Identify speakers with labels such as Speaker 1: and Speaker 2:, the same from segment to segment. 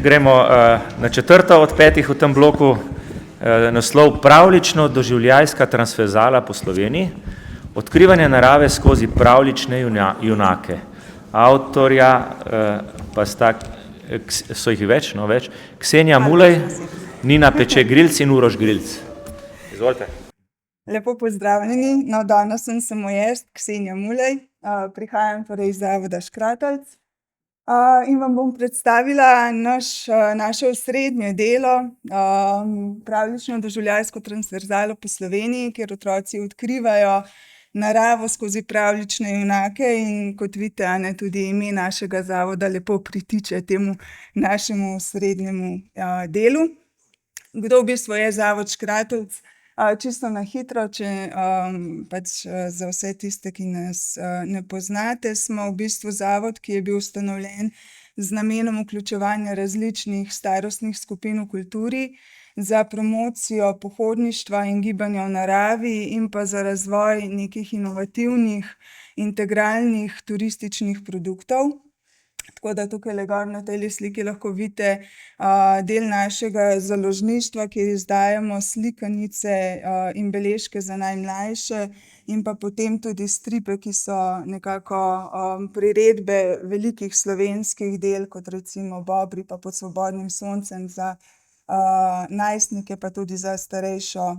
Speaker 1: Gremo na četrto od petih v tem bloku, naslov Pravljično doživljajska transverzala po Sloveniji, odkrivanje narave skozi pravljične junake. Avtorja pa sta, so jih več, Ksenija Mulej, Nina Peče Grilc in Uroš Grilc. Izvolite.
Speaker 2: Lepo pozdravljeni, no, danes sem samo jaz, Ksenija Mulej, prihajam torej iz Zavoda Škratelc. In vam bom predstavila naše osrednje delo, Pravljično doživljajsko transverzalo po Sloveniji, kjer otroci odkrivajo naravo skozi pravljične junake in kot vidite, tudi ime našega zavoda lepo pritiče temu našemu osrednjemu delu. Kdo v bistvu je Zavod Škratelc? Čisto na hitro, če za vse tiste, ki nas ne poznate, smo v bistvu zavod, ki je bil ustanovljen z namenom vključevanja različnih starostnih skupin v kulturi za promocijo pohodništva in gibanja v naravi in pa za razvoj nekih inovativnih, integralnih turističnih produktov. Tako da tukajle gor na tejle sliki lahko vidite del našega založništva, kjer izdajamo slikanice in beležke za najmlajše in pa potem tudi stripe, ki so nekako priredbe velikih slovenskih del, kot recimo Bobri pa Pod svobodnim soncem za najstnike pa tudi za starejšo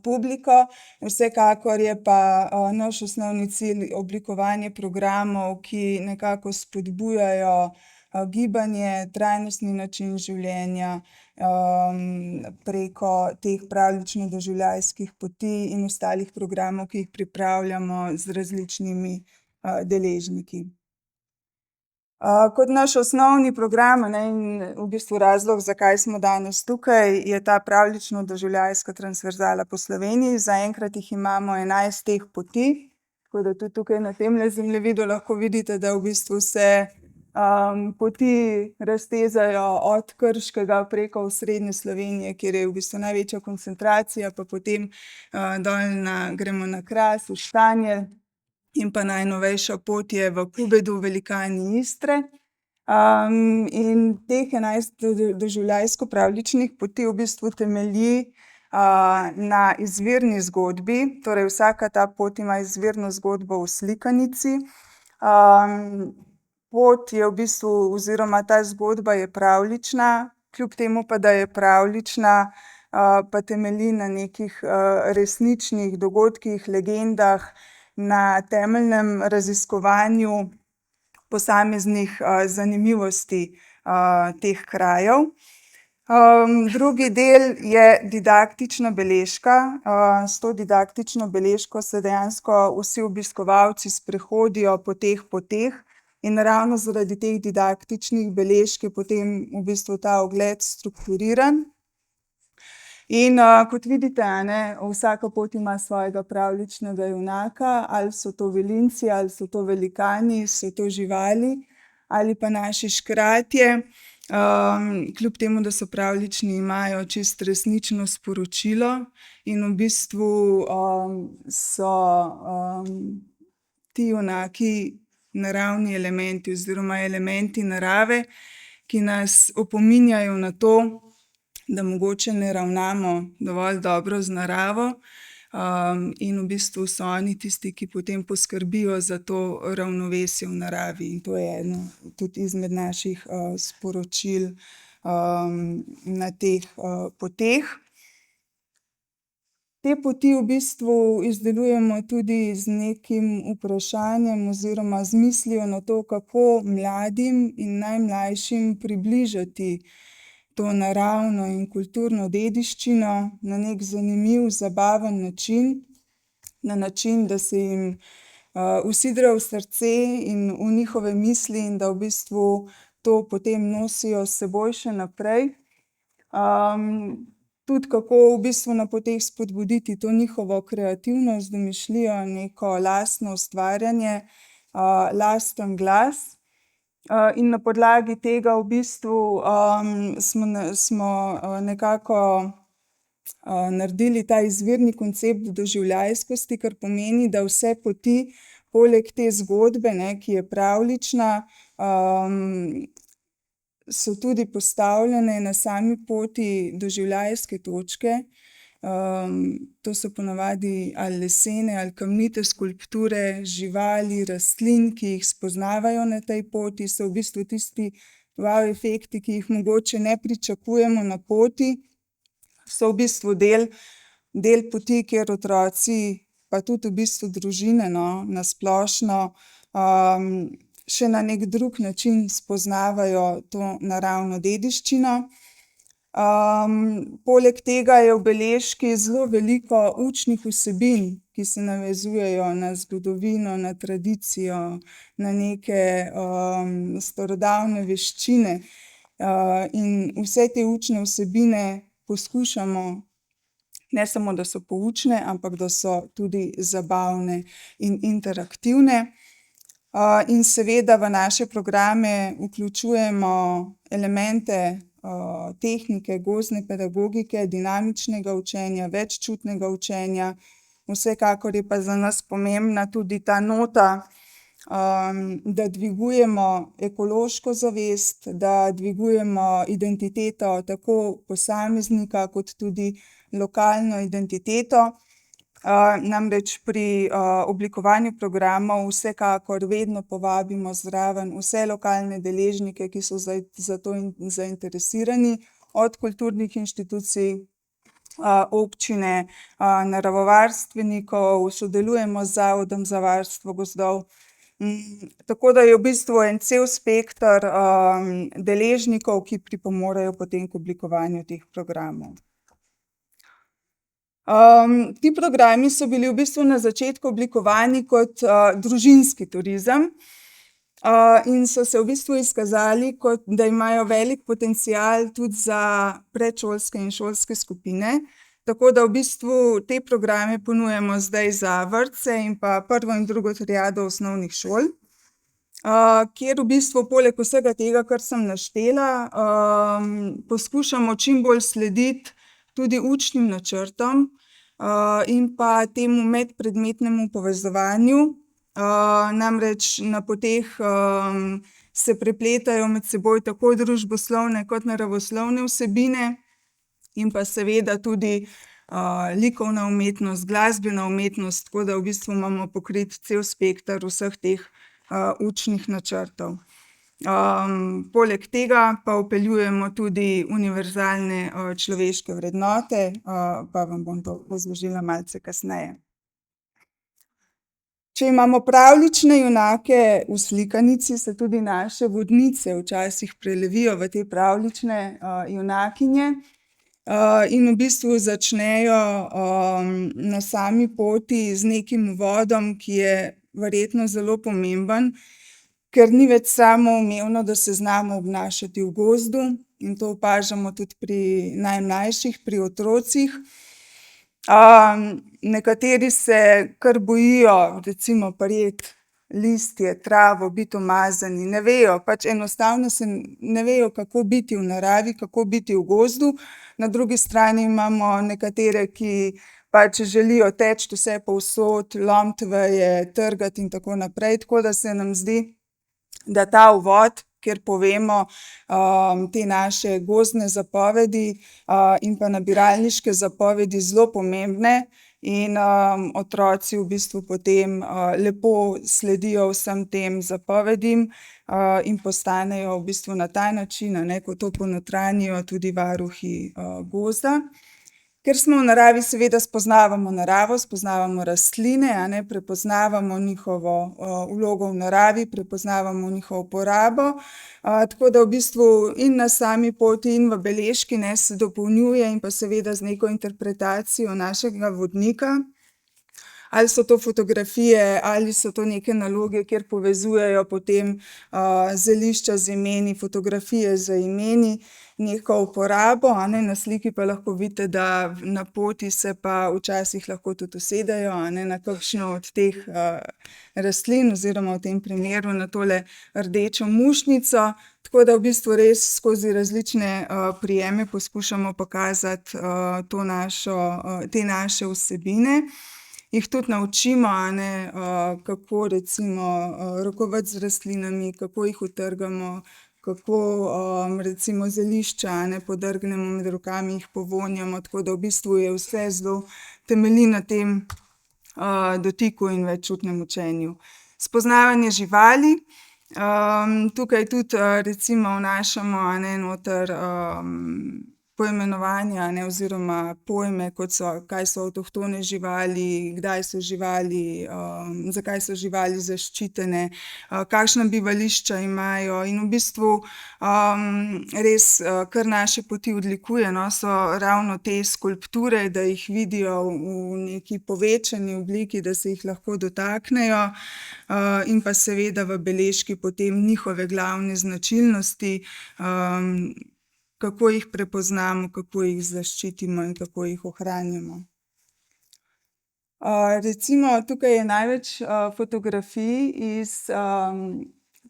Speaker 2: publiko. Vsekakor je pa naš osnovni cilj oblikovanje programov, ki nekako spodbujajo gibanje, trajnostni način življenja preko teh pravljično doživljajskih poti in ostalih programov, ki jih pripravljamo z različnimi deležniki. Kot naš osnovni program, in v bistvu razlog, zakaj smo danes tukaj, je ta pravljično doživljajska transverzala po Sloveniji. Zaenkrat jih imamo 11 teh poti, tako da tudi tukaj na temle zemljevidu lahko vidite, da v bistvu se poti raztezajo od Krškega preko osrednje Slovenije, kjer je v bistvu največja koncentracija, pa potem dol gremo na Kras, v Štanjel. In pa najnovejša pot je v Kubedu, Velikani Istre. In teh 11 doživljajsko-pravljičnih poti v bistvu temelji na izvirni zgodbi, torej vsaka ta pot ima izvirno zgodbo v slikanici. Pot je v bistvu oziroma ta zgodba je pravljična, kljub temu pa, da je pravljična, pa temelji na nekih resničnih dogodkih, legendah, na temeljnem raziskovanju posameznih zanimivosti teh krajev. Drugi del je didaktična beležka. S to didaktično beležko se dejansko vsi obiskovalci sprehodijo po teh poteh in ravno zaradi teh didaktičnih beležk je potem v bistvu ta ogled strukturiran. In kot vidite, vsaka pot ima svojega pravljičnega junaka, ali so to velinci, ali so to velikani, so to živali ali pa naši škratje. Kljub temu, da so pravljični, imajo čisto resnično sporočilo in v bistvu so ti junaki naravni elementi oziroma elementi narave, ki nas opominjajo na to, da mogoče ne ravnamo dovolj dobro z naravo, in v bistvu so oni tisti, ki potem poskrbijo za to ravnovesje v naravi. In to je eno tudi izmed naših sporočil na teh poteh. Te poti v bistvu izdelujemo tudi z nekim vprašanjem oziroma z mislijo na to, kako mladim in najmlajšim približati to naravno in kulturno dediščino na neki zanimiv, zabaven način. Na način, da se jim usidra v srce in v njihove misli in da v bistvu to potem nosijo s seboj še naprej. Tudi kako v bistvu na poteh spodbuditi to njihovo kreativnost, domišljijo, neko lastno ustvarjanje, lasten glas. In na podlagi tega v bistvu smo nekako naredili ta izvirni koncept doživljajskosti, kar pomeni, da vse poti poleg te zgodbe, ki je pravljična, so tudi postavljene na sami poti doživljajske točke. To so ponavadi ali lesene ali kamnite skulpture, živali, rastlin, ki jih spoznavajo na tej poti, so v bistvu tisti wow efekti, ki jih mogoče ne pričakujemo na poti, so v bistvu del poti, kjer otroci, pa tudi v bistvu družine, no, na splošno, še na neki drug način spoznavajo to naravno dediščino. Poleg tega je v beležki zelo veliko učnih vsebin, ki se navezujejo na zgodovino, na tradicijo, na neke starodavne veščine. In vse te učne vsebine poskušamo, ne samo, da so poučne, ampak da so tudi zabavne in interaktivne. In seveda v naše programe vključujemo elemente tehnike gozdne pedagogike, dinamičnega učenja, veččutnega učenja. Vsekakor je pa za nas pomembna tudi ta nota, da dvigujemo ekološko zavest, da dvigujemo identiteto tako posameznika kot tudi lokalno identiteto. Namreč pri oblikovanju programov vsekakor vedno povabimo zraven vse lokalne deležnike, ki so za to zainteresirani, od kulturnih inštitucij, občine, naravovarstvenikov, sodelujemo z Zavodom za varstvo gozdov. Tako da je v bistvu en cel spekter deležnikov, ki pripomorejo potem k oblikovanju teh programov. Ti programi so bili v bistvu na začetku oblikovani kot družinski turizem, in so se v bistvu izkazali, kot da imajo velik potencial tudi za predšolske in šolske skupine. Tako da v bistvu te programe ponujamo zdaj za vrtce in pa prvo in drugo triado osnovnih šol, kjer v bistvu poleg vsega tega, kar sem naštela, poskušamo čim bolj slediti tudi učnim načrtom, in pa temu medpredmetnemu povezovanju. Namreč na poteh se prepletajo med seboj tako družboslovne kot naravoslovne vsebine in pa seveda tudi likovna umetnost, glasbena umetnost, tako da v bistvu imamo pokrit cel spekter vseh teh učnih načrtov. Poleg tega pa vpeljujemo tudi univerzalne človeške vrednote, pa vam bom to razložila malce kasneje. Če imamo pravljične junake v slikanici, se tudi naše vodnice včasih prelevijo v te pravljične junakinje, in v bistvu začnejo na sami poti z nekim uvodom, ki je verjetno zelo pomemben, ker ni več samoumevno, da se znamo obnašati v gozdu, in to opažamo tudi pri najmlajših, pri otrocih. Nekateri se kar bojijo recimo prijeti listje, travo, biti umazani, ne vejo, pač enostavno ne vejo, kako biti v naravi, kako biti v gozdu. Na drugi strani imamo nekatere, ki pač želijo teči vsepovsod, lomiti veje, trgati in tako naprej, tako da se nam zdi, da ta uvod, kjer povemo te naše gozdne zapovedi in pa nabiralniške zapovedi, zelo pomembne, in otroci v bistvu potem lepo sledijo vsem tem zapovedim in postanejo v bistvu na ta način, a ne, ko to ponotranjijo, tudi varuhi gozda. Ker smo v naravi, seveda spoznavamo naravo, spoznavamo rastline, a ne, prepoznavamo njihovo vlogo v naravi, prepoznavamo njihovo porabo, tako da v bistvu in na sami poti in v beležki, ne, se dopolnjuje in pa seveda z neko interpretacijo našega vodnika. Ali so to fotografije ali so to neke naloge, kjer povezujejo potem zelišča z imeni, fotografije z imeni, neko uporabo, a ne, na sliki pa lahko vidite, da na poti se pa včasih lahko tudi usedejo, a ne, na kakšno od teh rastlin oziroma v tem primeru na tole rdečo mušnico. Tako da v bistvu res skozi različne prijeme poskušamo pokazati te naše vsebine. Jih tudi naučimo, a ne, kako recimo rokovati z rastlinami, kako jih utrgamo, kako recimo zelišča, a ne, podrgnemo med rokami, jih povonjamo, tako da v bistvu je vse zelo temelji na tem dotiku in veččutnem učenju. Spoznavanje živali. Tukaj tudi recimo vnašamo, a ne, noter poimenovanja, a ne, oziroma pojme, kot so, kaj so avtohtone živali, kdaj so živali, zakaj so živali zaščitene, kakšna bivališča imajo, in v bistvu res, kar naše poti odlikuje, no, so ravno te skulpture, da jih vidijo v neki povečani obliki, da se jih lahko dotaknejo, in pa seveda v beležki potem njihove glavne značilnosti, kako jih prepoznamo, kako jih zaščitimo in kako jih ohranjamo. Recimo tukaj je največ fotografij iz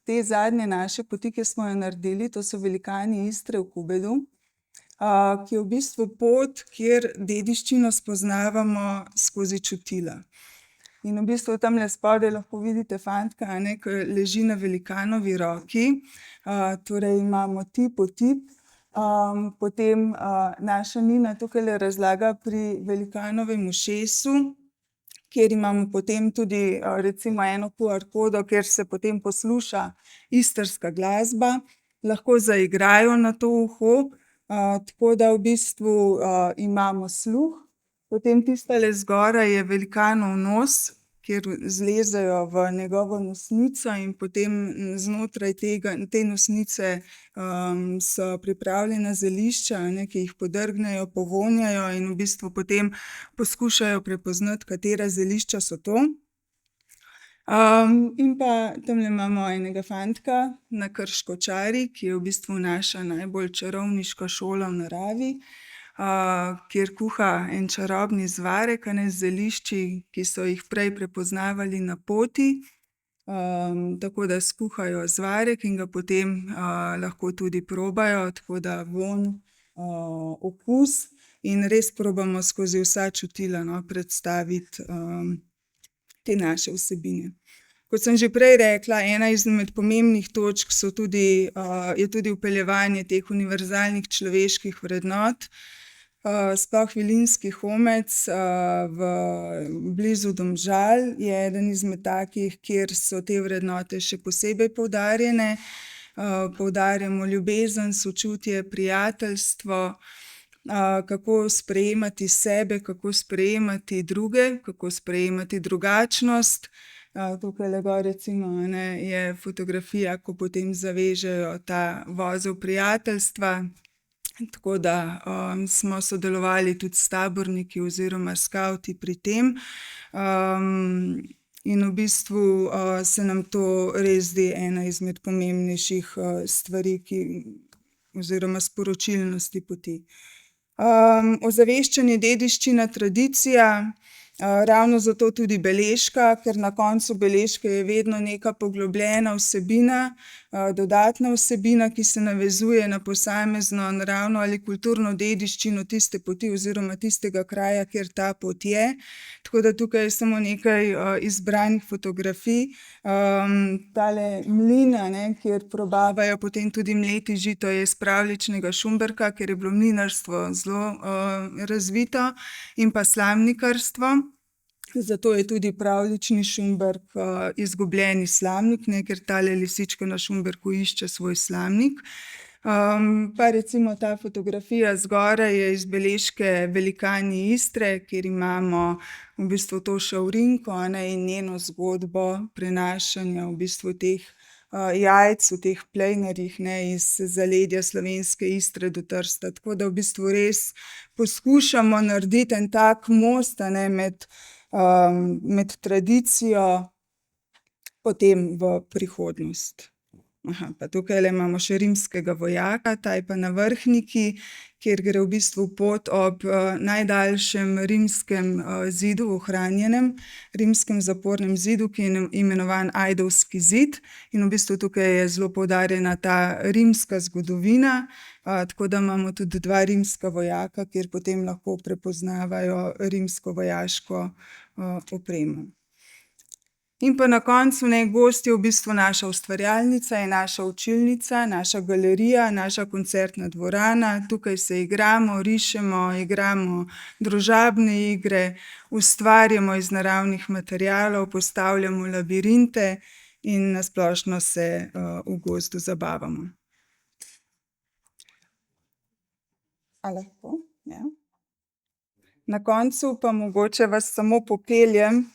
Speaker 2: te zadnje naše poti, ki smo jo naredili, to so velikani Istre v Kubedu, ki je v bistvu pot, kjer dediščino spoznavamo skozi čutila. In v bistvu tamle spodaj lahko vidite fantka, a ne, ke leži na velikanovi roki. Torej imamo tip, otip. Potem naša Nina tukajle razlaga pri velikanovem ušesu, kjer imamo potem tudi recimo eno QR-kodo, kjer se potem posluša istrska glasba, lahko zaigrajo na to uho, tako da v bistvu imamo sluh. Potem tistale zgoraj je velikanov nos, kjer zlezejo v njegovo nosnico, in potem znotraj te nosnice so pripravljena zelišča, a ne, ki jih podrgnejo, povonjajo in v bistvu potem poskušajo prepoznati, katera zelišča so to. In pa tamle imamo enega fantka na Krško-Čari, ki je v bistvu naša najbolj čarovniška šola v naravi, kjer kuha en čarobni zvarek, a ne, z zelišči, ki so jih prej prepoznavali na poti. Tako da skuhajo zvarek in ga potem lahko tudi probajo, tako da vonj, okus, in res probamo skozi vsa čutila, no, predstaviti te naše vsebine. Kot sem že prej rekla, ena izmed pomembnih točk je tudi vpeljevanje teh univerzalnih človeških vrednot. Sploh Vilinski Homec blizu Domžal je eden izmed takih, kjer so te vrednote še posebej poudarjene. Poudarjamo ljubezen, sočutje, prijateljstvo, kako sprejemati sebe, kako sprejemati druge, kako sprejemati drugačnost. Tukajle gor recimo, a ne, je fotografija, ko potem zavežejo ta vozel prijateljstva. Tako da smo sodelovali tudi s taborniki oziroma skavti pri tem. In v bistvu se nam to res zdi ena izmed pomembnejših stvari, oziroma sporočilnosti poti. Ozaveščanje, dediščina, tradicija. Ravno zato tudi beležka, ker na koncu beležke je vedno neka poglobljena vsebina, dodatna vsebina, ki se navezuje na posamezno naravno ali kulturno dediščino tiste poti oziroma tistega kraja, kjer ta pot je. Tako da tukaj je samo nekaj izbranih fotografij. Tale mlin, a ne, kjer probavajo potem tudi mleti žito, je iz pravljičnega Šumberka, ker je bilo mlinarstvo zelo razvito, in pa slamnikarstvo. Zato je tudi pravljični Šumberk izgubljeni slamnik, ne, ker tale lisička na Šumberku išče svoj slamnik. Pa recimo ta fotografija zgoraj je iz beležke Velikani Istre, kjer imamo v bistvu to šavrinko, a ne, in njeno zgodbo prenašanja v bistvu teh jajc v teh plejnerjih, ne, iz zaledja slovenske Istre do Trsta. Tako da v bistvu res poskušamo narediti en tak most, a ne, med tradicijo potem v prihodnost. Pa tukajle imamo še rimskega vojaka, ta je pa na Vrhniki, kjer gre v bistvu pot ob najdaljšem rimskem zidu, ohranjenem rimskem zapornem zidu, ki je imenovan Ajdovski zid. In v bistvu tukaj je zelo poudarjena ta rimska zgodovina, tako da imamo tudi dva rimska vojaka, kjer potem lahko prepoznavajo rimsko vojaško opremo. In pa na koncu gost je v bistvu naša ustvarjalnica, je naša učilnica, naša galerija, naša koncertna dvorana. Tukaj se igramo, rišemo, igramo družabne igre, ustvarjamo iz naravnih materialov, postavljamo labirinte in na splošno se v gozdu zabavamo. A lahko? Ja. Na koncu pa mogoče vas samo popeljem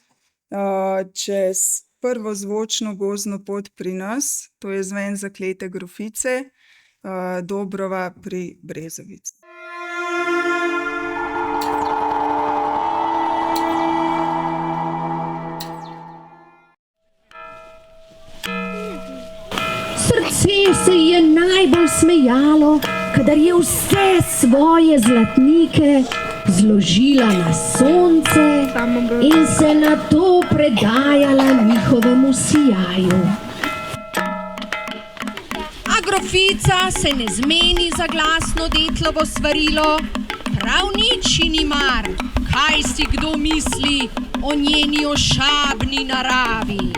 Speaker 2: čez prvo zvočno gozdno pot pri nas, to je zven Zaklete grofice, Dobrova pri Brezovici.
Speaker 3: Srce se je najbolj smejalo, kadar je vse svoje zlatnike zložila na sonce in se nato predajala njihovemu sijaju.
Speaker 4: A grofica se ne zmeni za glasno detlovo svarilo, prav nič ji ni mar, kaj si kdo misli o njeni ošabni naravi.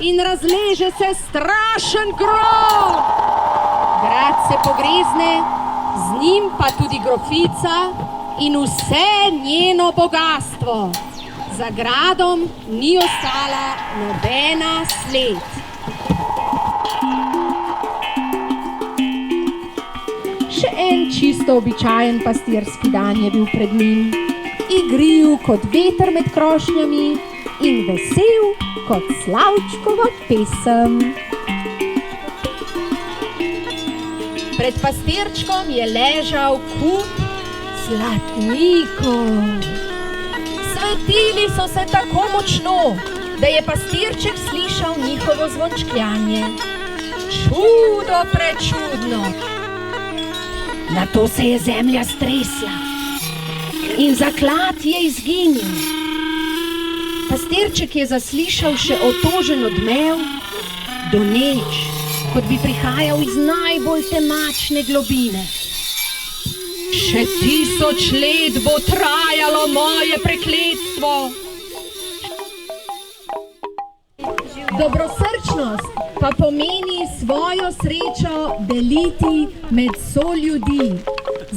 Speaker 4: In razleže se strašen grob. Grad se pogrezne, z njim pa tudi grofica in vse njeno bogastvo. Za gradom ni ostala nobena sled. Še en čisto običajen pastirski dan je bil pred njim, igriv kot veter med krošnjami in vesel kot Slavčkova pesem. Pred pastirčkom je ležal kup zlatnikov. Svetili so se tako močno, da je pastirček slišal njihovo zvončkljanje. Čudo prečudno. Nato se je zemlja stresla in zaklad je izginil. Pastirček je zaslišal še otožen odmev, doneč, kot bi prihajal iz najbolj temačne globine. Še 1000 let bo trajalo moje prekletstvo. Dobrosrčnost pa pomeni svojo srečo deliti med soljudi.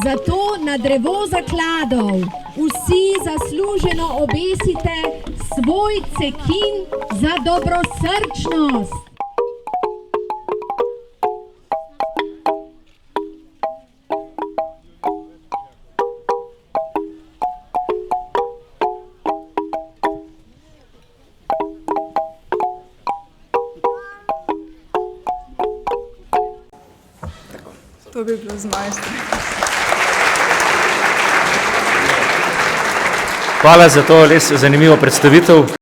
Speaker 4: Zato na drevo zakladov vsi zasluženo obesite svoj cekin za dobrosrčnost.
Speaker 2: To bi bilo z moje strani.
Speaker 1: Hvala za to res zanimivo predstavitev.